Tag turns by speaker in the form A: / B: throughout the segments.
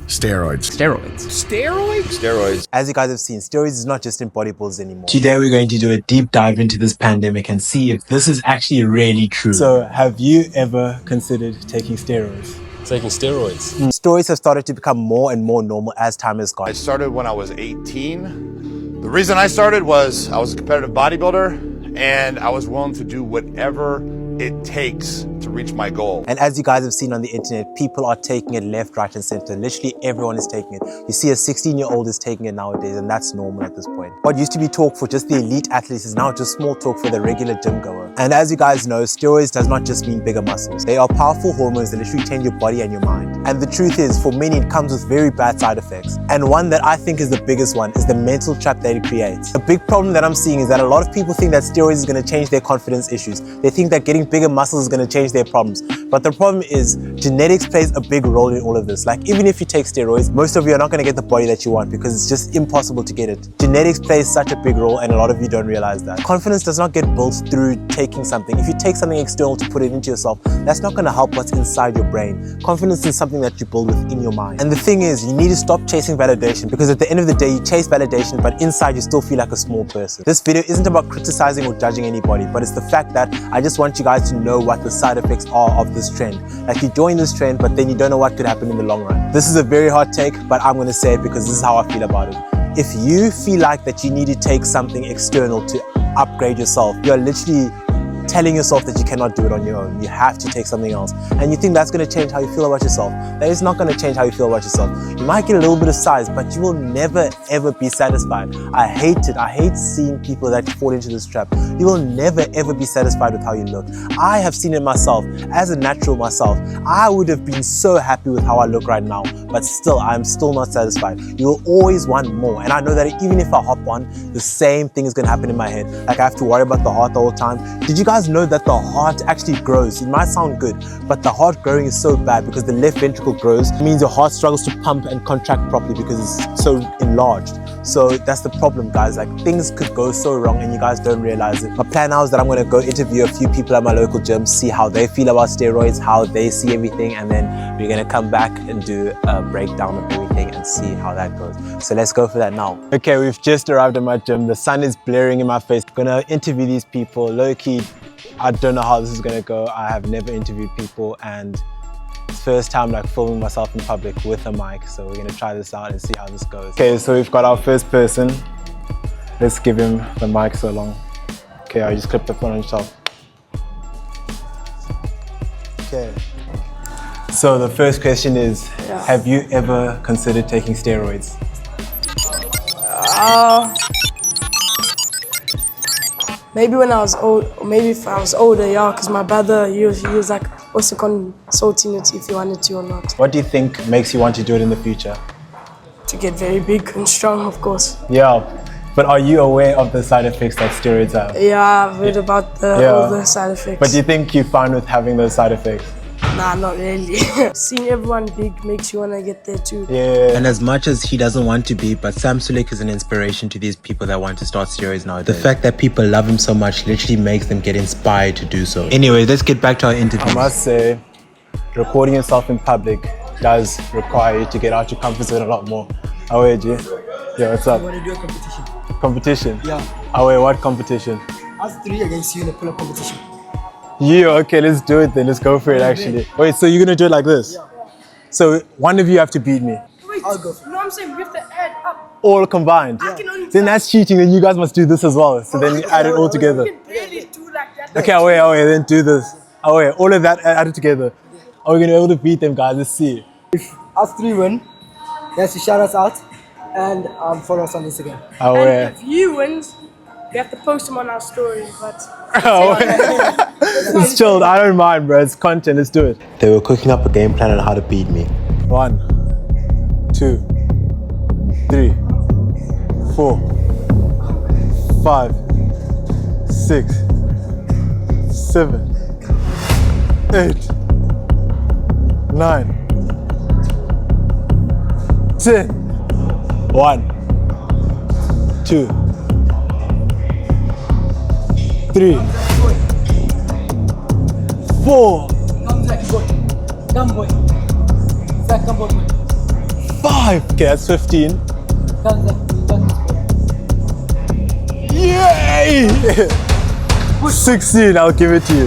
A: Steroids.
B: Steroids.
C: Steroids?
D: Steroids.
E: As you guys have seen, steroids is not just in bodybuilders anymore.
F: Today we're going to do a deep dive into this pandemic and see if this is actually really true.
E: So, have you ever considered taking steroids?
C: Taking steroids.
E: Steroids have started to become more and more normal as time has gone.
D: I started when I was 18. The reason I started was I was a competitive bodybuilder and I was willing to do whatever it takes to reach my goal.
E: And as you guys have seen on the internet, people are taking it left, right, and center. Literally everyone is taking it. You see a 16-year-old is taking it nowadays, and that's normal at this point. What used to be talk for just the elite athletes is now just small talk for the regular gym goer. And as you guys know, steroids does not just mean bigger muscles. They are powerful hormones that literally change your body and your mind. And the truth is, for many, it comes with very bad side effects. And one that I think is the biggest one is the mental trap that it creates. The big problem that I'm seeing is that a lot of people think that steroids is going to change their confidence issues. They think that getting bigger muscles is going to change their problems. But the problem is genetics plays a big role in all of this. Like, even if you take steroids, most of you are not going to get the body that you want because it's just impossible to get it. Genetics plays such a big role, and a lot of you don't realize that. Confidence does not get built through taking something. If you take something external to put it into yourself, that's not going to help what's inside your brain. Confidence is something that you build within your mind. And the thing is, you need to stop chasing validation, because at the end of the day, you chase validation, but inside you still feel like a small person. This video isn't about criticizing or judging anybody, but it's the fact that I just want you guys to know what the side effects are of this trend. Like, you join this trend, but then you don't know what could happen in the long run. This is a very hot take, but I'm going to say it because this is how I feel about it. If you feel like that you need to take something external to upgrade yourself, you're literally telling yourself that you cannot do it on your own. You have to take something else. And you think that's going to change how you feel about yourself. That is not going to change how you feel about yourself. You might get a little bit of size, but you will never ever be satisfied. I hate it. I hate seeing people that fall into this trap. You will never ever be satisfied with how you look. I have seen it myself. As a natural myself, I would have been so happy with how I look right now, but still, I'm still not satisfied. You will always want more. And I know that even if I hop on, the same thing is going to happen in my head. Like, I have to worry about the heart the whole time. Did you guys know that the heart actually grows? It might sound good, but the heart growing is so bad because the left ventricle grows. It means your heart struggles to pump and contract properly because it's so enlarged. So that's the problem, guys. Like, things could go so wrong and you guys don't realize it. My plan now is that I'm going to go interview a few people at my local gym, see how they feel about steroids, how they see everything, and then we're going to come back and do a breakdown of everything and see how that goes. So let's go for that now. Okay, we've just arrived at my gym. The sun is blaring in my face. I'm going to interview these people. Low-key, I don't know how this is going to go. I have never interviewed people, and it's first time like filming myself in public with a mic. So we're going to try this out and see how this goes. Okay, so we've got our first person. Let's give him the mic so long. Okay, I just clip the phone on yourself. Okay. So the first question is, have you ever considered taking steroids?
G: Maybe when I was old, or maybe if I was older, yeah, because my brother, he was like also consulting it if he wanted to or not.
E: What do you think makes you want to do it in the future?
G: To get very big and strong, of course.
E: Yeah, but are you aware of the side effects that steroids have?
G: Yeah, I've read about all the side effects.
E: But do you think you're fine with having those side effects?
G: Nah, not really. Seeing everyone big makes you want to get there too.
E: Yeah.
F: And as much as he doesn't want to be, but Sam Sulek is an inspiration to these people that want to start steroids nowadays. The fact that people love him so much literally makes them get inspired to do so. Anyway, let's get back to our interview.
E: I must say, recording yourself in public does require you to get out your comfort zone a lot more. Away, G. Yeah, what's up?
H: I want to do a competition.
E: Competition?
H: Yeah.
E: Away, what competition?
H: Us three against you in a pull-up competition.
E: Yeah, okay, let's do it then. Let's go for it, actually. Wait, so you're going to do it like this?
H: Yeah.
E: So one of you have to beat me.
G: Wait,
H: I'll go.
G: you know what I'm saying? We have to add up.
E: All combined.
G: I can only
E: Then that's cheating, then you guys must do this as well. So then you add it all together.
G: We can barely do like that.
E: Okay, away, then do this. Away, all of that added together. Are we going to be able to beat them, guys? Let's see.
H: If us three win, you have to shout us out and follow us on Instagram.
E: Away.
G: And if you win, we have to post them on our story, but...
E: It's chilled, I don't mind, bro. It's content, let's do it. They were cooking up a game plan on how to beat me. 1, 2, 3, 4, 5, 6, 7, 8, 9, 10. 1, 2, 3, 4,
H: 5,
E: 5. Okay, that's 15. Yay! 16, I'll give it to you.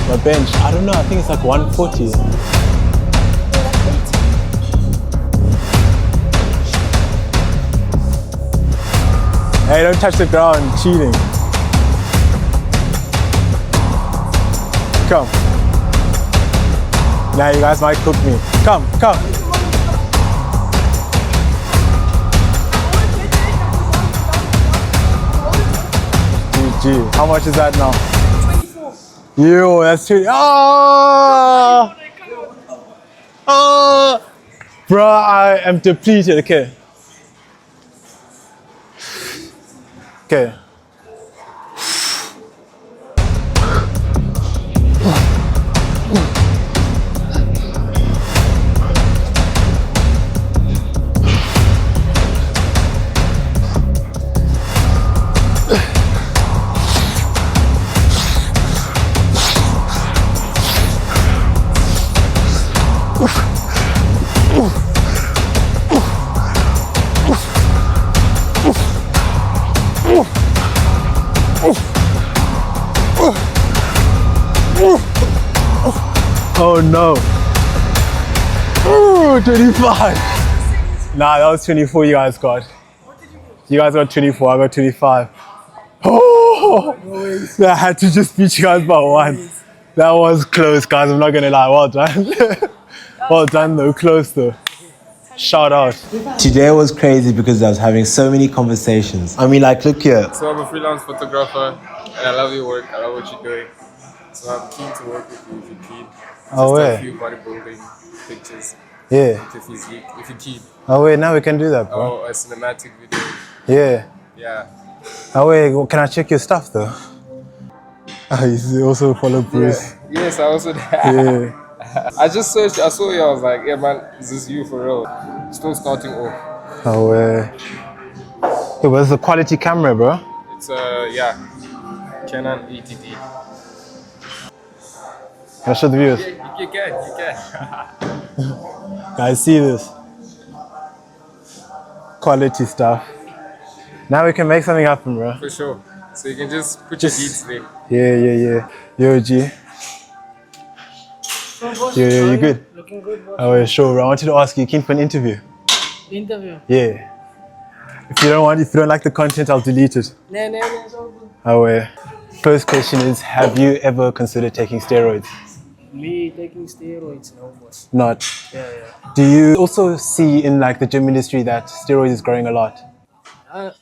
E: My bench, I don't know, I think it's like 140. Hey, don't touch the ground, cheating. Come. Now you guys might cook me. Come. GG. How much is that now? 24. Yo, that's 20. Bro, I am depleted. Okay. Oh no. Ooh, 25. Nah, that was 24 you guys got. You guys got 24, I got 25. Oh, I had to just beat you guys by 1. That was close, guys, I'm not gonna lie. Well done. Well done though, close though. Shout out.
F: Today was crazy because I was having so many conversations. I mean, like, look here.
A: So I'm a freelance photographer and I love your work, I love what you're doing. So I'm keen to work with you if you're keen.
E: Oh,
A: Just a
E: yeah.
A: few bodybuilding pictures
E: Yeah.
A: with your physique, if you're keen.
E: Oh wait, now we can do that, bro.
A: Or a cinematic video.
E: Yeah.
A: Yeah.
E: Oh wait, can I check your stuff though? Oh, you also follow Bruce.
A: Yes, I also
E: Yeah.
A: I just searched, I saw you, I was like, yeah man, is this you for real? Still starting off.
E: Oh yeah. It was a quality camera, bro.
A: It's yeah, Canon ETD.
E: Can I show the viewers?
A: Yeah, you can.
E: Guys, see this. Quality stuff. Now we can make something happen, bro.
A: For sure. So you can just put your deeds there.
E: Yeah. Yo, G. Yo, you good?
G: Looking good, bro.
E: Oh, yeah, sure, bro. I wanted to ask you, keen for an interview?
G: Interview.
E: Yeah. If you don't like the content, I'll delete it.
G: No, it's all good.
E: Oh, yeah. First question is, have you ever considered taking steroids?
G: Me taking steroids, no, boss.
E: Not.
G: Yeah.
E: Do you also see in like the gym industry that steroids is growing a lot?
G: It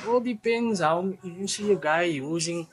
G: all depends how if you see a guy using,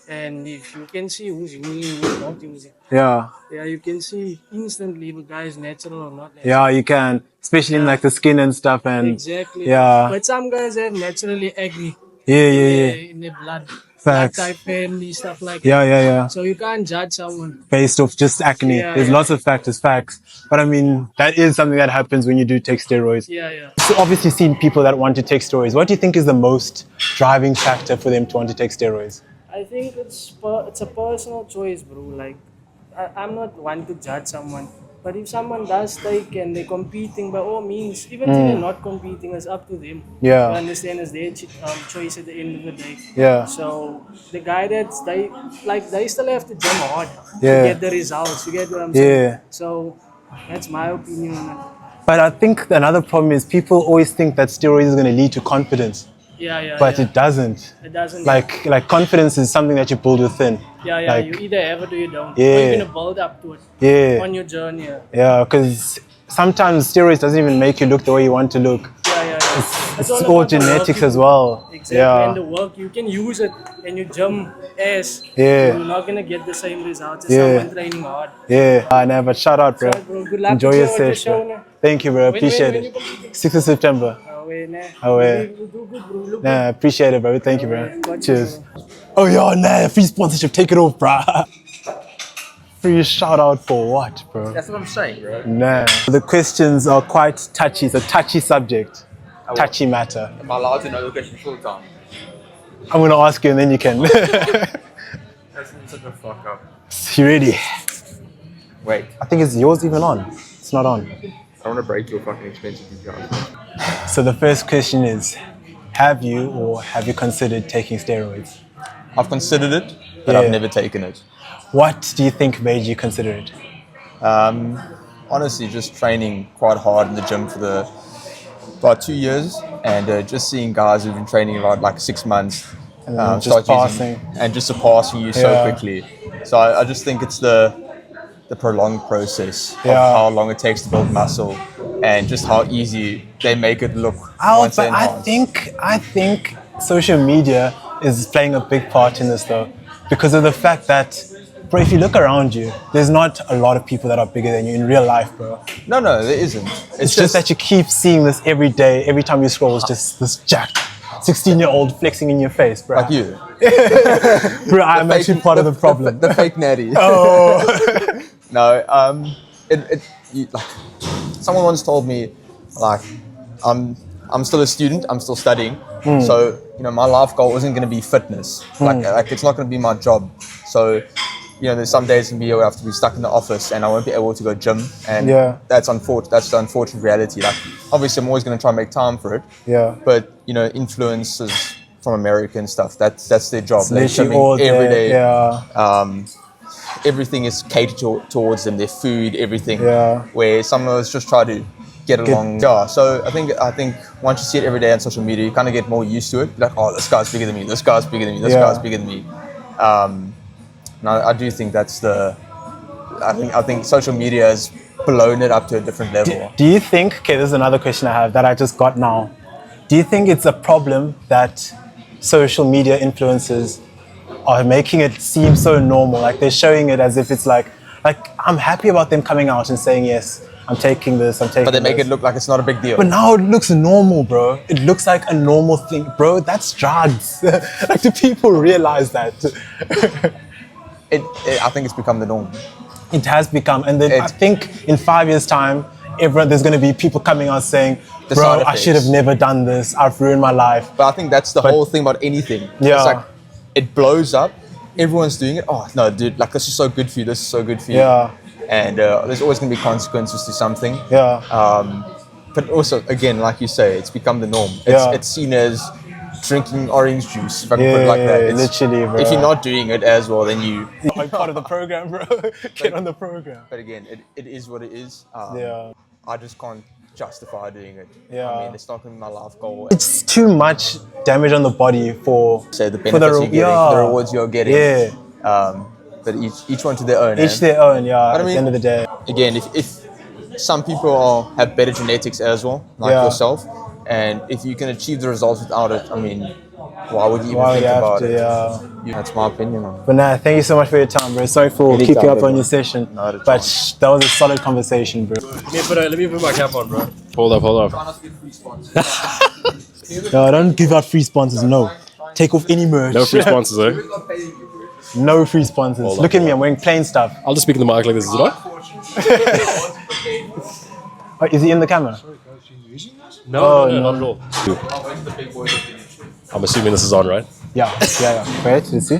G: and if you can see who's using, who's not using.
E: Yeah.
G: Yeah, you can see instantly if a guy is natural or not natural.
E: Yeah, you can. Especially in like the skin and stuff and...
G: Exactly.
E: Yeah.
G: But some guys have naturally acne.
E: Yeah.
G: In their blood.
E: Facts.
G: Blood type family, stuff like that.
E: Yeah.
G: So you can't judge someone.
E: Based off just acne.
G: Yeah,
E: There's
G: yeah.
E: lots of factors, facts. But I mean, that is something that happens when you do take steroids.
G: Yeah.
E: So obviously seen people that want to take steroids. What do you think is the most driving factor for them to want to take steroids?
G: I think it's a personal choice, bro. Like, I'm not one to judge someone. But if someone does take and they're competing, by all means, even if they're not competing, it's up to them.
E: Yeah.
G: I understand it's their choice at the end of the day.
E: Yeah.
G: So the guy they still have to jump hard
E: Yeah.
G: to get the results. You get what I'm saying?
E: Yeah.
G: So that's my opinion on it.
E: But I think another problem is people always think that steroids is going to lead to confidence.
G: Yeah.
E: But it doesn't.
G: It doesn't.
E: Like confidence is something that you build within.
G: Yeah.
E: Like,
G: You either have it or you don't.
E: Yeah.
G: Or you're gonna build up to it.
E: Yeah.
G: On your journey.
E: Yeah, because sometimes steroids doesn't even make you look the way you want to look.
G: Yeah.
E: It's
G: all
E: all
G: about the work
E: genetics
G: you
E: as
G: do.
E: well.
G: Exactly.
E: Yeah.
G: And the work you can use it and you jump ass.
E: Yeah.
G: You're not gonna get the same results as
E: Yeah.
G: someone training hard.
E: Yeah. I know, but shout out, bro.
G: Shout out, bro. Good luck
E: Enjoy
G: with
E: your
G: your- with your
E: session.
G: show, man.
E: Thank you, bro.
G: When
E: Appreciate
G: you
E: it.
G: competing?
E: 6th of September. Oh, yeah.
G: You do good, bro. Look
E: Nah, appreciate it, bro. Thank you, bro.
G: Got you,
E: Cheers.
G: bro.
E: Oh, yo, nah, free sponsorship. Take it off, bro. Free shout out for what, bro?
B: That's what I'm saying, bro.
E: Nah. The questions are quite touchy. It's a touchy subject. Touchy matter.
B: Am I allowed to know the question full time?
E: I'm going to ask you and then you can.
B: That's such a fuck up.
E: You ready?
B: Wait.
E: I think it's yours even on. It's not on.
B: I want to break your fucking expensive guys.
F: So the first question is, have you considered taking steroids?
B: I've considered it, but
F: Yeah.
B: I've never taken it.
F: What do you think made you consider it?
B: Honestly, just training quite hard in the gym for about 2 years, and just seeing guys who've been training about like 6 months
F: just
B: start
F: passing.
B: and just surpassing you so
F: Yeah.
B: quickly. So I just think it's the prolonged process of
F: Yeah.
B: how long it takes to build muscle, and just how easy they make it look.
F: Oh,
B: once they
F: but I think social media is playing a big part in this though, because of the fact that, bro, if you look around you, there's not a lot of people that are bigger than you in real life, bro.
B: No, there isn't.
F: It's just that you keep seeing this every day. Every time you scroll, it's just this jacked 16-year-old flexing in your face, bro.
B: like you.
F: Bro, I'm actually part of the problem.
B: The fake natty.
F: Oh.
B: No, like, someone once told me, like, I'm still a student, I'm still studying, so my life goal isn't going to be fitness. Like it's not going to be my job. So, there's some days can be I have to be stuck in the office and I won't be able to go gym, and
F: Yeah.
B: that's the unfortunate reality. Like, obviously, I'm always going to try and make time for it.
F: Yeah.
B: But influencers from America and stuff, that's their job. They're
F: Literally
B: swimming
F: all
B: every
F: day,
B: day.
F: yeah.
B: Everything is catered towards them, their food, everything.
F: Yeah.
B: Where some of us just try to get along. Yeah. So I think once you see it every day on social media, you kind of get more used to it. Like, oh, this guy's bigger than me. This guy's bigger than me. This
F: Yeah.
B: guy's bigger than me. Now I do think that's I think social media has blown it up to a different level.
F: Do you think, okay, this is another question I have that I just got now. Do you think it's a problem that social media influencers are making it seem so normal? Like they're showing it as if it's like I'm happy about them coming out and saying, yes, I'm taking this, I'm taking
B: But they make
F: this.
B: it look like it's not a big deal.
F: But now it looks normal, bro. It looks like a normal thing. Bro, that's drugs. Like, do people realize that?
B: I think it's become the norm.
F: It has become. And then I think in 5 years' time, there's going to be people coming out saying,
B: The
F: bro,
B: side
F: I should have
B: effects.
F: never done this. I've ruined my life.
B: But I think that's the whole thing about anything.
F: Yeah.
B: It's like, it blows up. Everyone's doing it. Oh, no, dude, like, this is so good for you. This is so good for you.
F: Yeah.
B: And there's always going to be consequences to something.
F: Yeah.
B: But also, again, like you say, it's become the norm.
F: Yeah.
B: It's seen as drinking orange juice, if I can put it like that.
F: Yeah, literally, bro.
B: If you're not doing it as well, then you...
F: Like part of the program, bro. Get on the program.
B: But again, it is what it is.
F: Yeah.
B: I just can't justify doing it.
F: Yeah.
B: I mean, it's not going to be my life goal.
F: It's too much damage on the body for...
B: Say the
F: for
B: benefits you're getting,
F: yeah.
B: for the rewards you're getting.
F: Yeah.
B: But each one to their own.
F: Each their own, yeah,
B: But I
F: at the
B: mean,
F: end of the day.
B: Again, if some people have better genetics as well, like
F: Yeah.
B: yourself, and if you can achieve the results without it, I mean, why would you even
F: Why
B: think
F: you have
B: about
F: to,
B: it?
F: yeah.
B: That's my opinion on it.
F: But nah, thank you so much for your time, bro. Sorry for
B: Anytime,
F: keeping up
B: bro.
F: on your session.
B: Not at
F: But
B: all.
F: that was a solid conversation, bro.
A: Let me put my cap on, bro.
C: Hold up.
F: No, don't give out free sponsors, no. Take off any merch.
C: No free sponsors, eh?
F: No free sponsors.
C: Hold
F: Look
C: up,
F: at me, I'm wearing plain stuff.
C: I'll just speak in the mic like this, is it on?
F: Oh, is he in the camera?
C: No, not at all. I'm assuming this is on, right?
F: Yeah. Wait, let's see.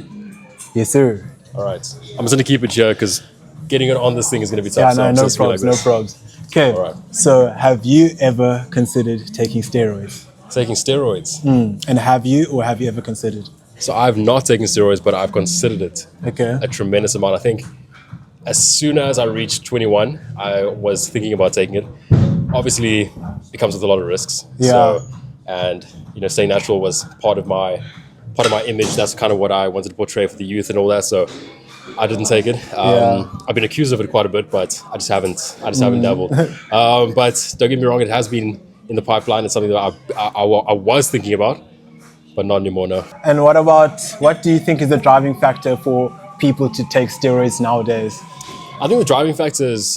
F: Yes, sir.
C: All right. I'm just going to keep it here because getting it on this thing is going to be tough.
F: Yeah,
C: so
F: no,
C: I'm
F: no
C: just gonna
F: probs,
C: be like
F: no
C: this.
F: probs. Okay,
C: Alright.
F: so have you ever considered taking steroids?
C: Taking steroids.
F: And have you ever considered?
C: So I've not taken steroids, but I've considered it
F: Okay.
C: a tremendous amount. I think as soon as I reached 21, I was thinking about taking it. Obviously, it comes with a lot of risks.
F: Yeah.
C: So, and staying natural was part of my image. That's kind of what I wanted to portray for the youth and all that. So I didn't take it. I've been accused of it quite a bit, but I just haven't dabbled. But don't get me wrong, it has been in the pipeline. It's something that I was thinking about, but not anymore. No.
F: And what do you think is the driving factor for people to take steroids nowadays?
C: I think the driving factor is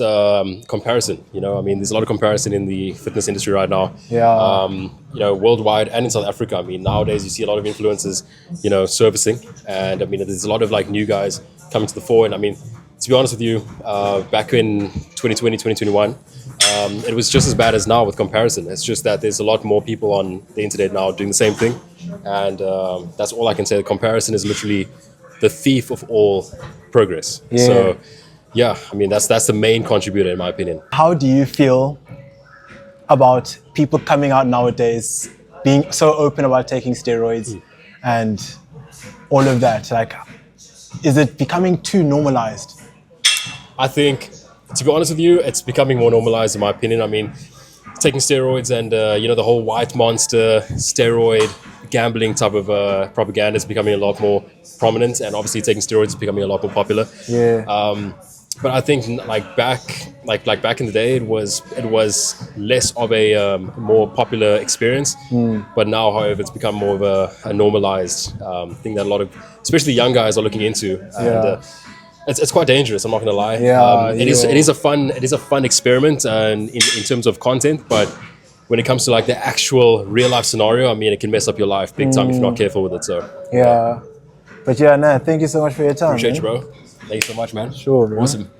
C: comparison. I mean, there's a lot of comparison in the fitness industry right now.
F: Yeah.
C: Worldwide and in South Africa. I mean, nowadays you see a lot of influencers, servicing, and I mean, there's a lot of like new guys coming to the fore. And I mean, to be honest with you, back in 2020, 2021, it was just as bad as now with comparison. It's just that there's a lot more people on the internet now doing the same thing, and that's all I can say. The comparison is literally the thief of all progress.
F: Yeah.
C: So, yeah, I mean, that's the main contributor in my opinion.
F: How do you feel about people coming out nowadays being so open about taking steroids and all of that? Like, is it becoming too normalized?
C: I think, to be honest with you, it's becoming more normalized in my opinion. I mean, taking steroids and the whole white monster steroid gambling type of propaganda is becoming a lot more prominent, and obviously taking steroids is becoming a lot more popular.
F: Yeah.
C: But I think back in the day, it was less of a more popular experience. But now, however, it's become more of a normalized thing that a lot of, especially young guys, are looking into. And it's quite dangerous. I'm not going to lie.
F: Yeah,
C: It is a fun experiment in terms of content, but when it comes to like the actual real life scenario, I mean, it can mess up your life big time if you're not careful with it. So
F: Yeah. But yeah, nah, thank you so much for your time.
C: appreciate
F: man.
C: you, bro. Thanks so much, man.
F: Sure, bro.
C: Awesome.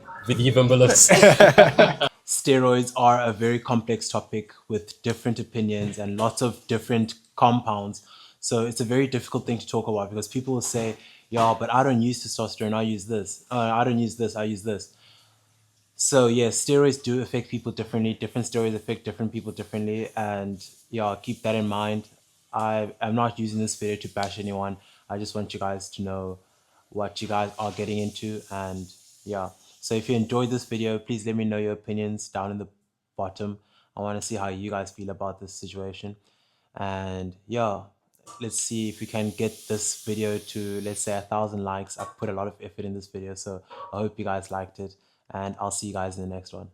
E: Steroids are a very complex topic with different opinions and lots of different compounds. So it's a very difficult thing to talk about because people will say, yeah, but I don't use testosterone, I use this. I don't use this, I use this. So yes, steroids do affect people differently. Different steroids affect different people differently. And yeah, keep that in mind. I'm not using this video to bash anyone. I just want you guys to know what you guys are getting into. And yeah, so if you enjoyed this video, please let me know your opinions down in the bottom. I want to see how you guys feel about this situation. And yeah, let's see if we can get this video to, let's say, 1,000 likes. I've put a lot of effort in this video, so I hope you guys liked it, and I'll see you guys in the next one.